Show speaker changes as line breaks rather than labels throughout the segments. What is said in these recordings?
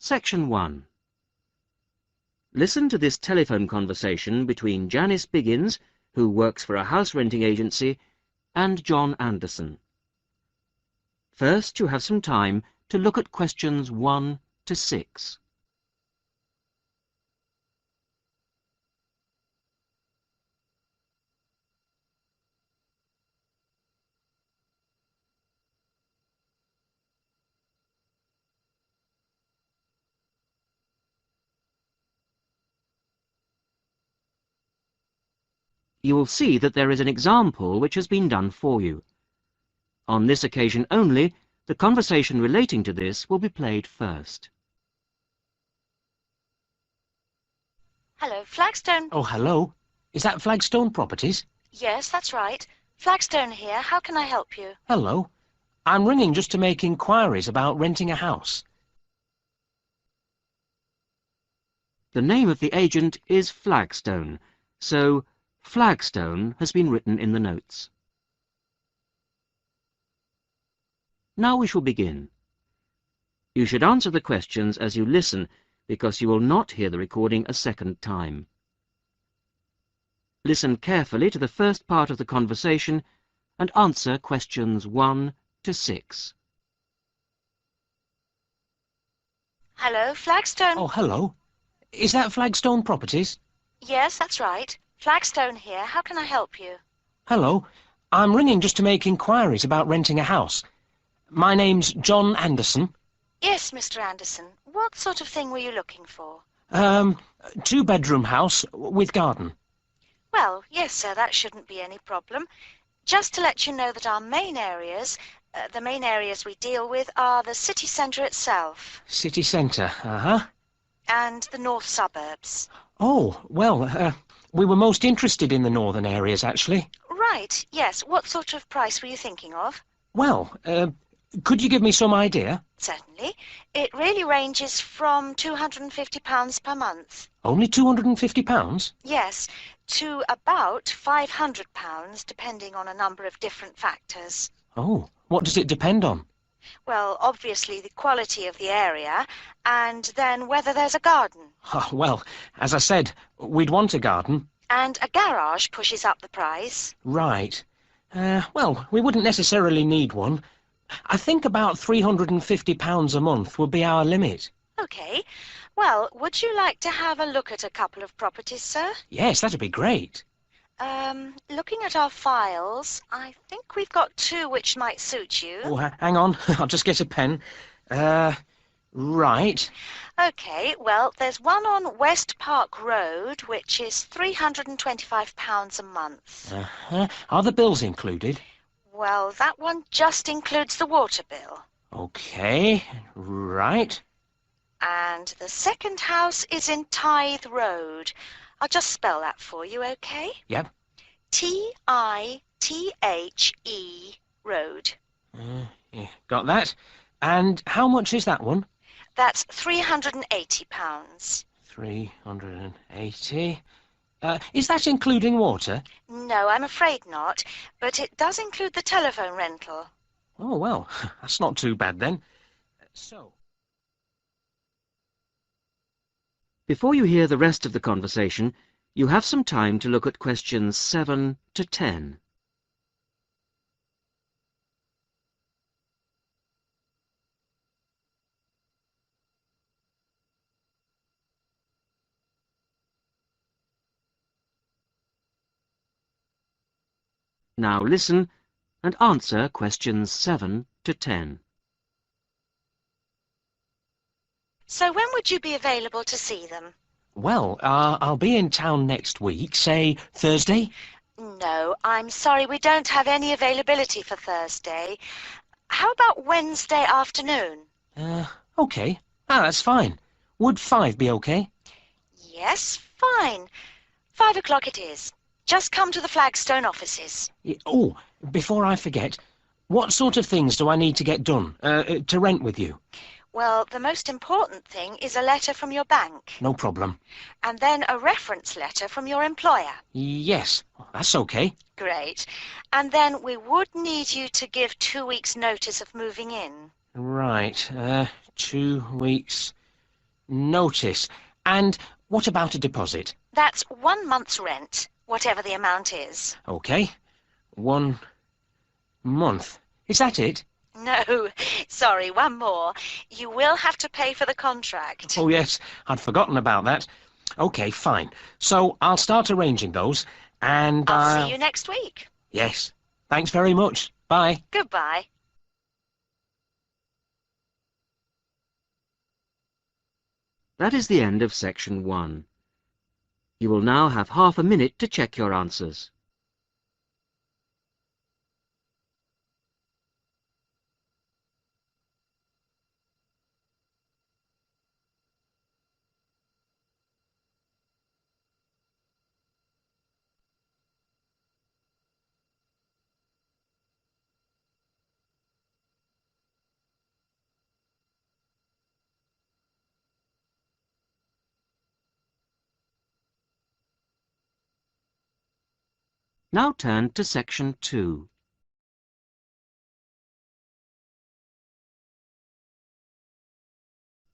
Section 1. Listen to this telephone conversation between Janice Biggins, who works for a house renting agency, and John Anderson. First, you have some time to look at questions 1 to 6. You will see that there is an example which has been done for you. On this occasion only, the conversation relating to this will be played first.
Hello, Flagstone.
Oh, hello. Is that Flagstone Properties?
Yes, that's right. Flagstone here. How can I help you?
Hello. I'm ringing just to make inquiries about renting a house.
The name of the agent is Flagstone, so Flagstone has been written in the notes. Now we shall begin. You should answer the questions as you listen, because you will not hear the recording a second time. Listen carefully to the first part of the conversation and answer questions 1 to 6.
Hello, Flagstone.
Oh, hello. Is that Flagstone Properties?
Yes, that's right. Flagstone here. How can I help you?
Hello. I'm ringing just to make inquiries about renting a house. My name's John Anderson.
Yes, Mr. Anderson. What sort of thing were you looking for?
Two-bedroom house with garden.
Well, yes, sir, that shouldn't be any problem. Just to let you know that our main areas, the main areas we deal with are the city centre itself.
City centre, uh-huh.
And the north suburbs.
Oh, well, we were most interested in the northern areas, actually.
Right, yes. What sort of price were you thinking of?
Well, could you give me some idea?
Certainly. It really ranges from £250 per month.
Only £250?
Yes, to about £500, depending on a number of different factors.
Oh, what does it depend on?
Well, obviously the quality of the area, and then whether there's a garden.
Oh, well, as I said, we'd want a garden.
And a garage pushes up the price.
Right. Well, we wouldn't necessarily need one. I think about £350 a month would be our limit.
OK. Well, would you like to have a look at a couple of properties, sir?
Yes, that'd be great.
Looking at our files, I think we've got two which might suit you.
Oh, hang on. I'll just get a pen. Right.
OK, well, there's one on West Park Road, which is £325 a month.
Uh-huh. Are the bills included?
Well, that one just includes the water bill.
OK, right.
And the second house is in Tithe Road. I'll just spell that for you, OK?
Yep.
Tithe Road.
Yeah, got that. And how much is that one?
That's £380.
380. Is that including water?
No, I'm afraid not, but it does include the telephone rental.
Oh, well, that's not too bad then. So...
Before you hear the rest of the conversation, you have some time to look at questions 7 to 10. Now listen and answer questions 7 to 10.
So when would you be available to see them?
Well, I'll be in town next week, say Thursday.
No, I'm sorry, we don't have any availability for Thursday. How about Wednesday afternoon?
OK. That's fine. Would 5 be OK?
Yes, fine. 5 o'clock it is. Just come to the Flagstone offices.
Oh, before I forget, what sort of things do I need to get done, to rent with you?
Well, the most important thing is a letter from your bank.
No problem.
And then a reference letter from your employer.
Yes, that's OK.
Great. And then we would need you to give 2 weeks' notice of moving in.
Right, 2 weeks' Notice. And what about a deposit?
That's 1 month's rent, whatever the amount is.
OK. 1 month. Is that it?
No, sorry, one more. You will have to pay for the contract.
Oh, yes. I'd forgotten about that. OK, fine. So I'll start arranging those, and
I'll see you next week.
Yes. Thanks very much. Bye.
Goodbye.
That is the end of section 1. You will now have half a minute to check your answers. Now turn to section 2.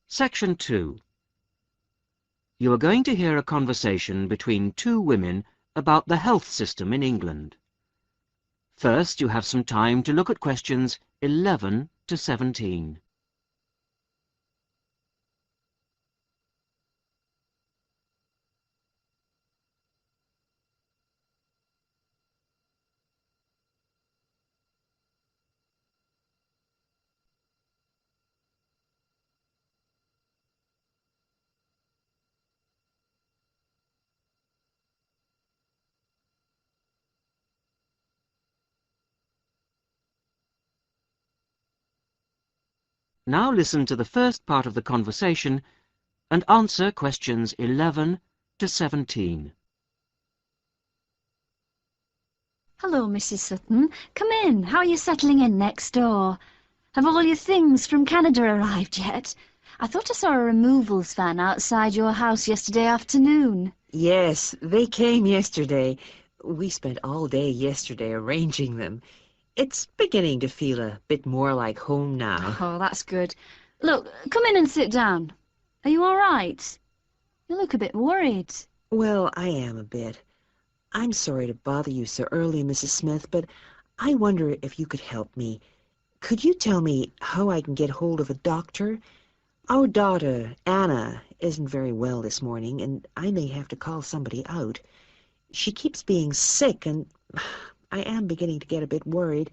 Section 2. You are going to hear a conversation between two women about the health system in England. First, you have some time to look at questions 11 to 17. Now listen to the first part of the conversation and answer questions 11 to 17.
Hello, Mrs. Sutton. Come in. How are you settling in next door? Have all your things from Canada arrived yet? I thought I saw a removals van outside your house yesterday afternoon.
Yes, they came yesterday. We spent all day yesterday arranging them. It's beginning to feel a bit more like home now.
Oh, that's good. Look, come in and sit down. Are you all right? You look a bit worried.
Well, I am a bit. I'm sorry to bother you so early, Mrs. Smith, but I wonder if you could help me. Could you tell me how I can get hold of a doctor? Our daughter, Anna, isn't very well this morning, and I may have to call somebody out. She keeps being sick, and I am beginning to get a bit worried.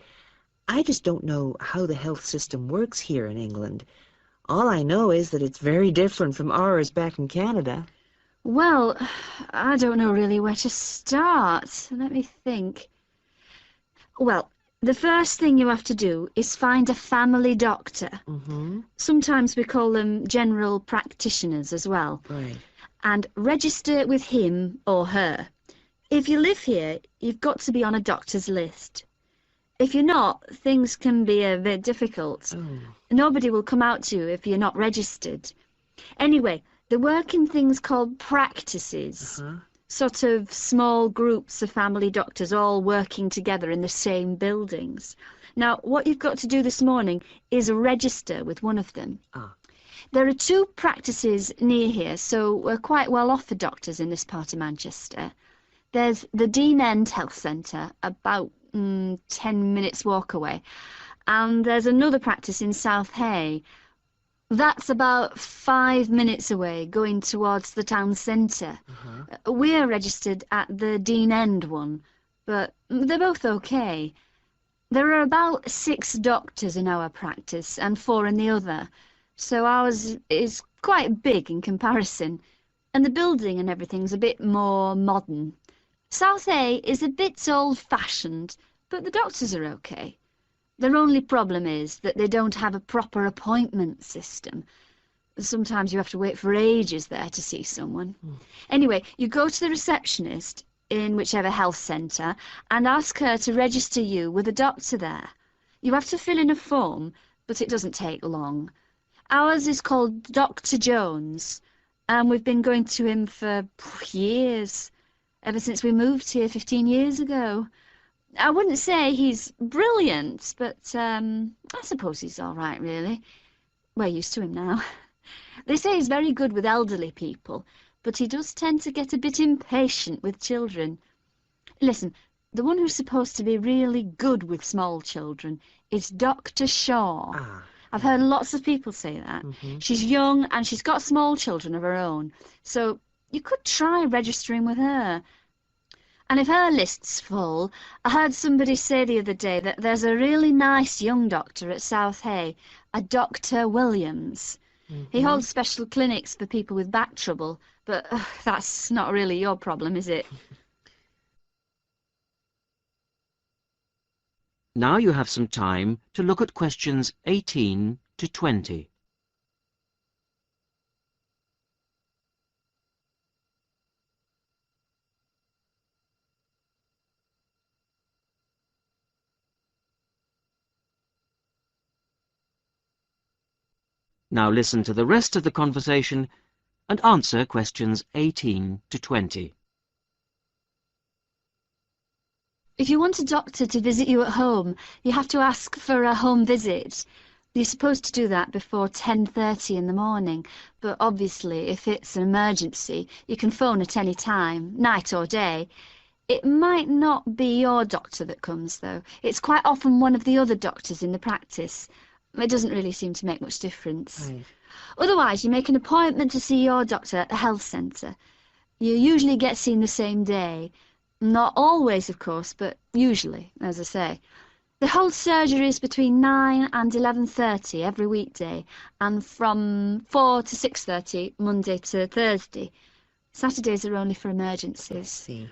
I just don't know how the health system works here in England. All I know is that it's very different from ours back in Canada.
Well, I don't know really where to start. Let me think. Well, the first thing you have to do is find a family doctor.
Mm-hmm.
Sometimes we call them general practitioners as well.
Right.
And register with him or her. If you live here, you've got to be on a doctor's list. If you're not, things can be a bit difficult.
Oh.
Nobody will come out to you if you're not registered. Anyway, they work in things called practices.
Uh-huh.
Sort of small groups of family doctors all working together in the same buildings. Now, what you've got to do this morning is register with one of them.
Ah.
There are 2 practices near here, so we're quite well off for doctors in this part of Manchester. There's the Dean End Health Centre, about 10 minutes walk away, and there's another practice in South Hay. That's about 5 minutes away, going towards the town centre.
Uh-huh.
We're registered at the Dean End one, but they're both okay. There are about 6 doctors in our practice and 4 in the other, so ours is quite big in comparison, and the building and everything's a bit more modern. South A is a bit old-fashioned, but the doctors are okay. Their only problem is that they don't have a proper appointment system. Sometimes you have to wait for ages there to see someone. Anyway, you go to the receptionist in whichever health centre and ask her to register you with a doctor there. You have to fill in a form, but it doesn't take long. Ours is called Dr. Jones, and we've been going to him for years, ever since we moved here 15 years ago. I wouldn't say he's brilliant, but I suppose he's all right, really. We're used to him now. They say he's very good with elderly people, but he does tend to get a bit impatient with children. Listen, the one who's supposed to be really good with small children is Dr. Shaw.
Ah.
I've heard lots of people say that. She's young and she's got small children of her own, so you could try registering with her. And if her list's full, I heard somebody say the other day that there's a really nice young doctor at South Hay, a Dr. Williams. He holds special clinics for people with back trouble, but that's not really your problem, is it?
Now you have some time to look at questions 18 to 20. Now listen to the rest of the conversation and answer questions 18 to 20.
If you want a doctor to visit you at home, you have to ask for a home visit. You're supposed to do that before 10:30 in the morning, but obviously if it's an emergency, you can phone at any time, night or day. It might not be your doctor that comes, though. It's quite often one of the other doctors in the practice. It doesn't really seem to make much difference.
Right.
Otherwise, you make an appointment to see your doctor at the health centre. You usually get seen the same day. Not always, of course, but usually, as I say. They hold surgeries between 9 and 11:30 every weekday, and from 4 to 6:30 Monday to Thursday. Saturdays are only for emergencies.
See.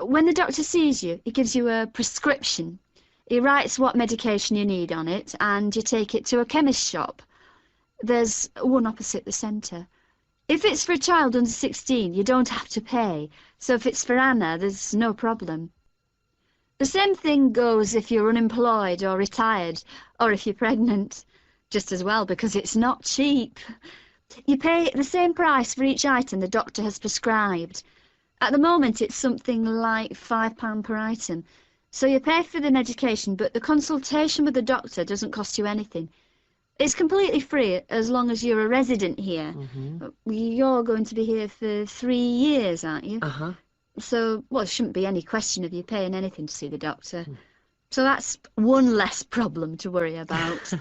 When the doctor sees you, he gives you a prescription. He writes what medication you need on it, and you take it to a chemist shop. There's one opposite the centre. If it's for a child under 16, you don't have to pay, so if it's for Anna, there's no problem. The same thing goes if you're unemployed or retired, or if you're pregnant. Just as well, because it's not cheap. You pay the same price for each item the doctor has prescribed. At the moment, it's something like £5 per item. So you pay for the medication, but the consultation with the doctor doesn't cost you anything. It's completely free as long as you're a resident here. You're going to be here for 3 years, aren't you? So, well, there shouldn't be any question of you paying anything to see the doctor. So that's one less problem to worry about.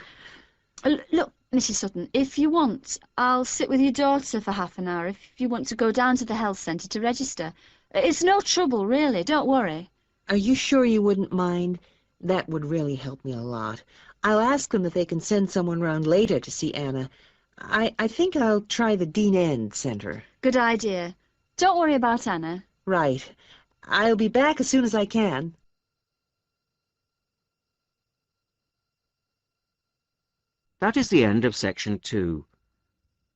Look, Mrs. Sutton, if you want, I'll sit with your daughter for half an hour if you want to go down to the health centre to register. It's no trouble, really, don't worry.
Are you sure you wouldn't mind? That would really help me a lot. I'll ask them if they can send someone round later to see Anna. I think I'll try the Dean End Centre.
Good idea. Don't worry about Anna.
Right. I'll be back as soon as I can.
That is the end of section 2.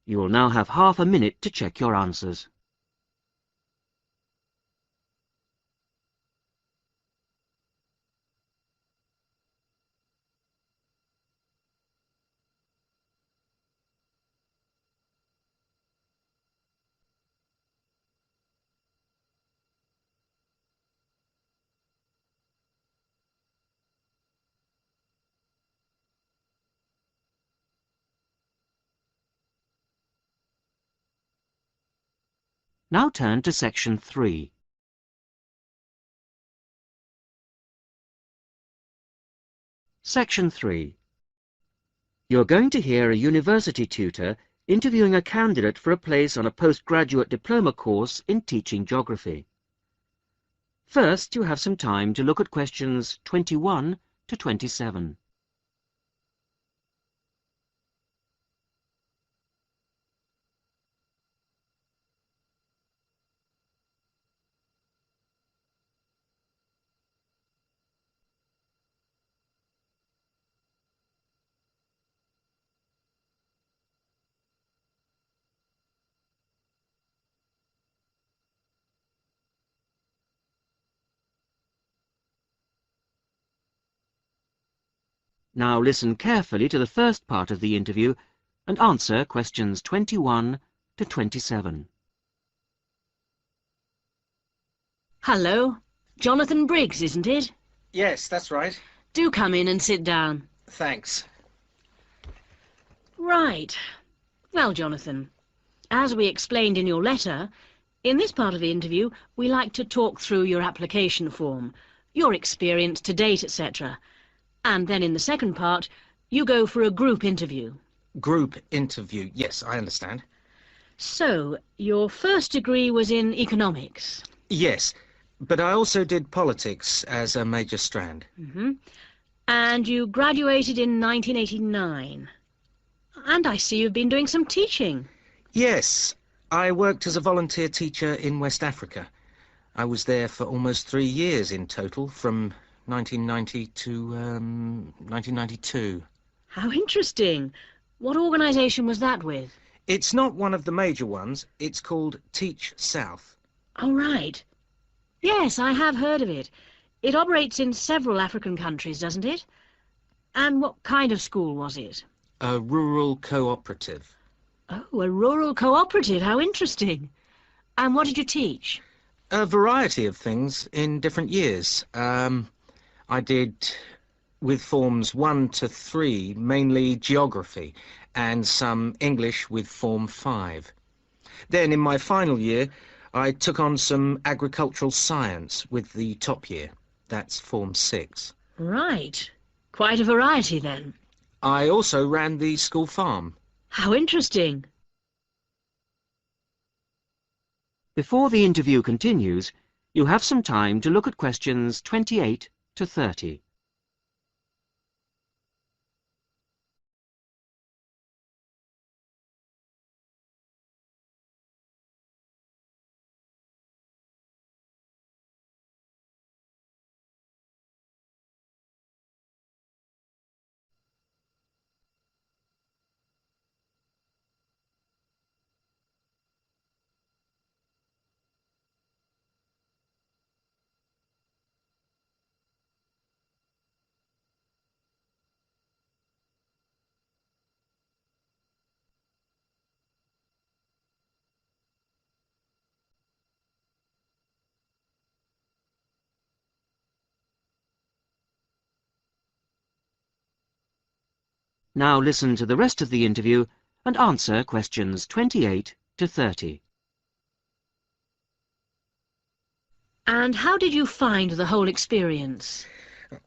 You will now have half a minute to check your answers. Now turn to section 3. Section 3. You're going to hear a university tutor interviewing a candidate for a place on a postgraduate diploma course in teaching geography. First, you have some time to look at questions 21 to 27. Now listen carefully to the first part of the interview and answer questions 21 to 27.
Hello. Jonathan Briggs, isn't it?
Yes, that's right.
Do come in and sit down.
Thanks.
Right. Well, Jonathan, as we explained in your letter, in this part of the interview, we like to talk through your application form, your experience to date, etc. And then in the second part, you go for a group interview.
Group interview. Yes, I understand.
So, your first degree was in economics.
Yes, but I also did politics as a major strand.
And you graduated in 1989. And I see you've been doing some teaching.
Yes, I worked as a volunteer teacher in West Africa. I was there for almost 3 years in total, from 1990 to 1992.
How interesting. What organisation was that with?
It's not one of the major ones. It's called Teach South.
Oh, right. Yes, I have heard of it. It operates in several African countries, doesn't it? And what kind of school was it?
A rural cooperative.
Oh, a rural cooperative. How interesting. And what did you teach?
A variety of things in different years. I did, with forms 1 to 3, mainly geography, and some English with form 5. Then, in my final year, I took on some agricultural science with the top year. That's form 6.
Right. Quite a variety, then.
I also ran the school farm.
How interesting.
Before the interview continues, you have some time to look at questions 28 to 30. Now listen to the rest of the interview and answer questions 28 to 30.
And how did you find the whole experience?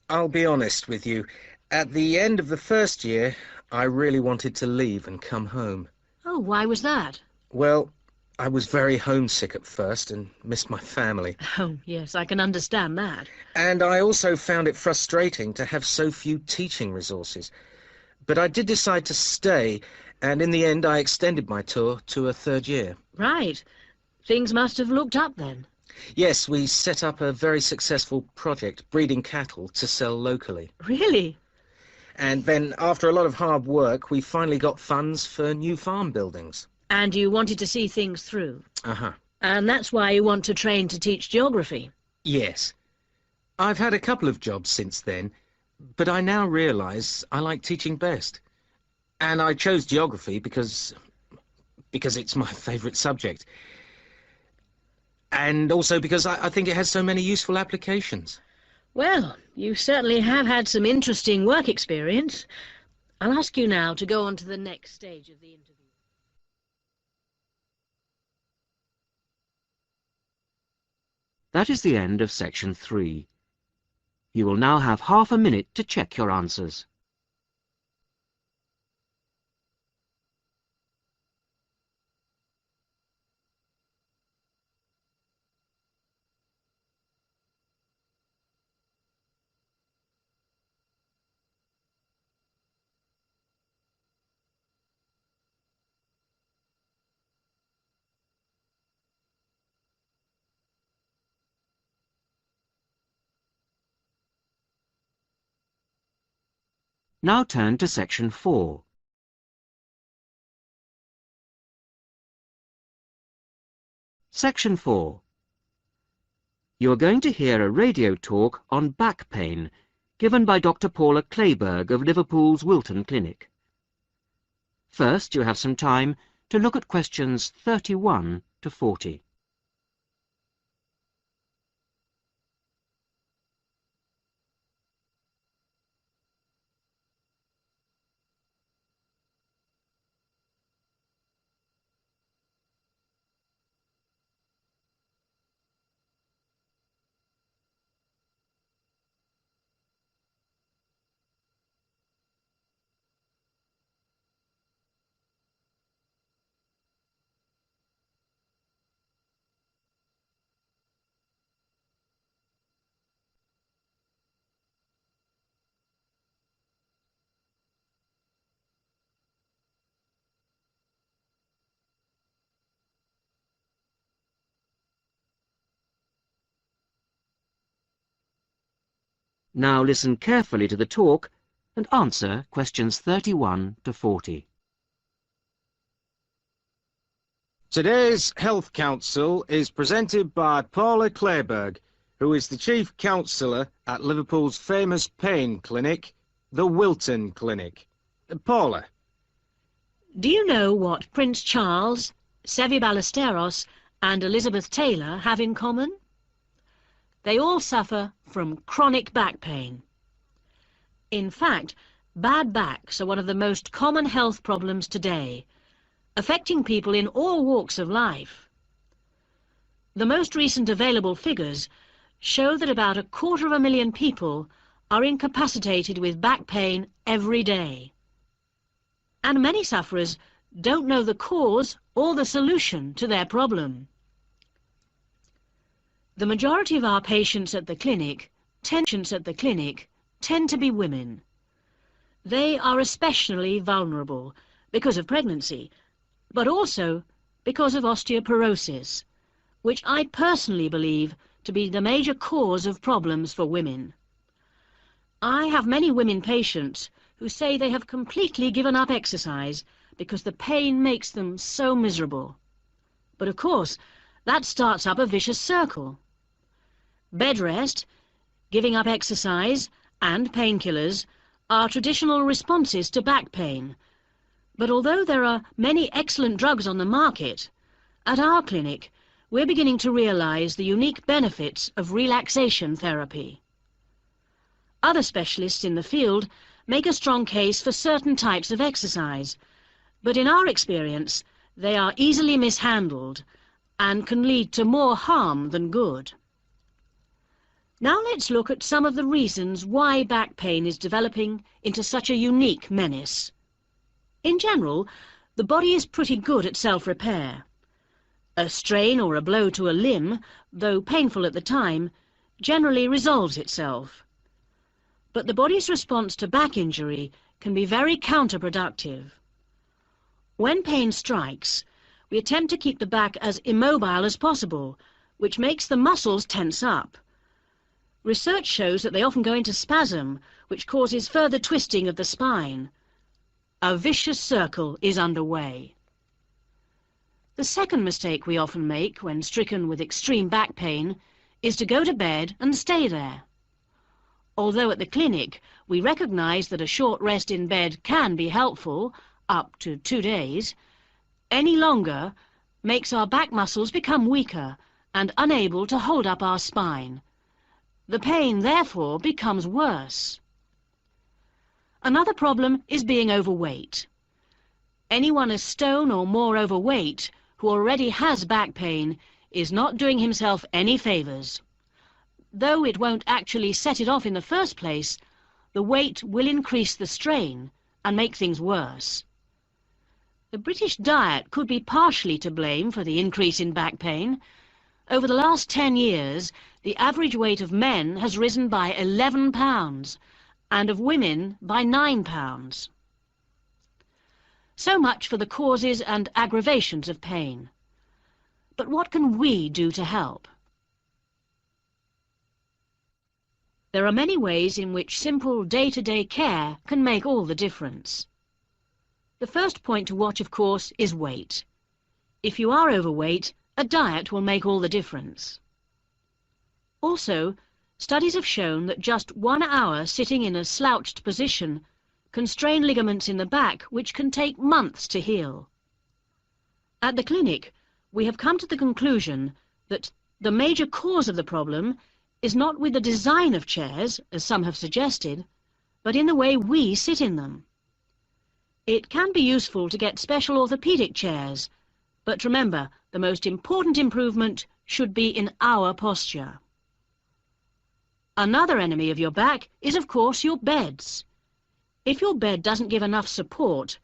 I'll be honest with you. At the end of the first year, I really wanted to leave and come home.
Oh, why was that?
Well, I was very homesick at first and missed my family.
Oh, yes, I can understand that.
And I also found it frustrating to have so few teaching resources. But I did decide to stay, and in the end I extended my tour to a 3rd year.
Right. Things must have looked up then.
Yes, we set up a very successful project, breeding cattle to sell locally.
Really?
And then, after a lot of hard work, we finally got funds for new farm buildings.
And you wanted to see things through.
Uh-huh.
And that's why you want to train to teach geography.
Yes. I've had a couple of jobs since then, but I now realise I like teaching best. And I chose geography because it's my favourite subject. And also because I think it has so many useful applications.
Well, you certainly have had some interesting work experience. I'll ask you now to go on to the next stage of the interview.
That is the end of section 3. You will now have half a minute to check your answers. Now turn to section 4. Section 4. You are going to hear a radio talk on back pain given by Dr. Paula Clayburgh of Liverpool's Wilton Clinic. First, you have some time to look at questions 31 to 40. Now listen carefully to the talk and answer questions 31 to 40.
Today's Health Council is presented by Paula Clayburgh, who is the Chief Counsellor at Liverpool's famous pain clinic, the Wilton Clinic. Paula.
Do you know what Prince Charles, Sevi Ballesteros and Elizabeth Taylor have in common? They all suffer from chronic back pain. In fact, bad backs are one of the most common health problems today, affecting people in all walks of life. The most recent available figures show that about 250,000 people are incapacitated with back pain every day. And many sufferers don't know the cause or the solution to their problem. The majority of our patients at the clinic tend to be women. They are especially vulnerable because of pregnancy, but also because of osteoporosis, which I personally believe to be the major cause of problems for women. I have many women patients who say they have completely given up exercise because the pain makes them so miserable. But of course, that starts up a vicious circle. Bed rest, giving up exercise, and painkillers are traditional responses to back pain. But although there are many excellent drugs on the market, at our clinic we're beginning to realize the unique benefits of relaxation therapy. Other specialists in the field make a strong case for certain types of exercise, but in our experience they are easily mishandled and can lead to more harm than good. Now let's look at some of the reasons why back pain is developing into such a unique menace. In general, the body is pretty good at self-repair. A strain or a blow to a limb, though painful at the time, generally resolves itself. But the body's response to back injury can be very counterproductive. When pain strikes, we attempt to keep the back as immobile as possible, which makes the muscles tense up. Research shows that they often go into spasm, which causes further twisting of the spine. A vicious circle is underway. The second mistake we often make when stricken with extreme back pain is to go to bed and stay there. Although at the clinic we recognize that a short rest in bed can be helpful, up to 2 days, any longer makes our back muscles become weaker and unable to hold up our spine. The pain, therefore, becomes worse. Another problem is being overweight. Anyone a stone or more overweight who already has back pain is not doing himself any favours. Though it won't actually set it off in the first place, the weight will increase the strain and make things worse. The British diet could be partially to blame for the increase in back pain. Over the last 10 years, the average weight of men has risen by 11 pounds and of women by 9 pounds. So much for the causes and aggravations of pain. But what can we do to help? There are many ways in which simple day-to-day care can make all the difference. The first point to watch, of course, is weight. If you are overweight, a diet will make all the difference. Also, studies have shown that just 1 hour sitting in a slouched position can strain ligaments in the back which can take months to heal. At the clinic, we have come to the conclusion that the major cause of the problem is not with the design of chairs, as some have suggested, but in the way we sit in them. It can be useful to get special orthopedic chairs, but remember, the most important improvement should be in our posture. Another enemy of your back is, of course, your beds. If your bed doesn't give enough support,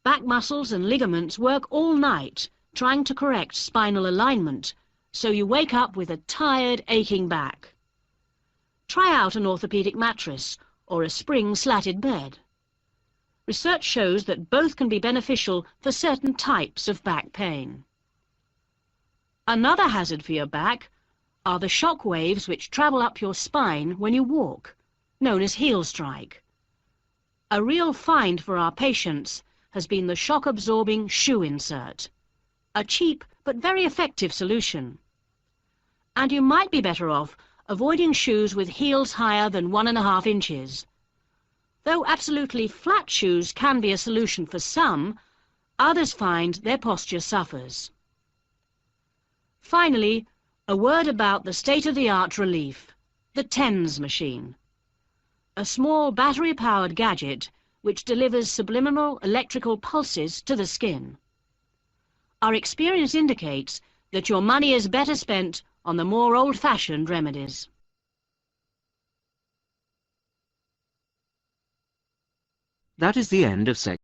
back muscles and ligaments work all night trying to correct spinal alignment, so you wake up with a tired, aching back. Try out an orthopedic mattress or a spring-slatted bed. Research shows that both can be beneficial for certain types of back pain. Another hazard for your back are the shock waves which travel up your spine when you walk. known as heel strike. A real find for our patients has been the shock-absorbing shoe insert, a cheap but very effective solution. And you might be better off avoiding shoes with heels higher than 1.5 inches. Though absolutely flat shoes can be a solution for some, others find their posture suffers. Finally, a word about the state-of-the-art relief, the TENS machine, a small battery-powered gadget which delivers subliminal electrical pulses to the skin. Our experience indicates that your money is better spent on the more old-fashioned remedies.
That is the end of section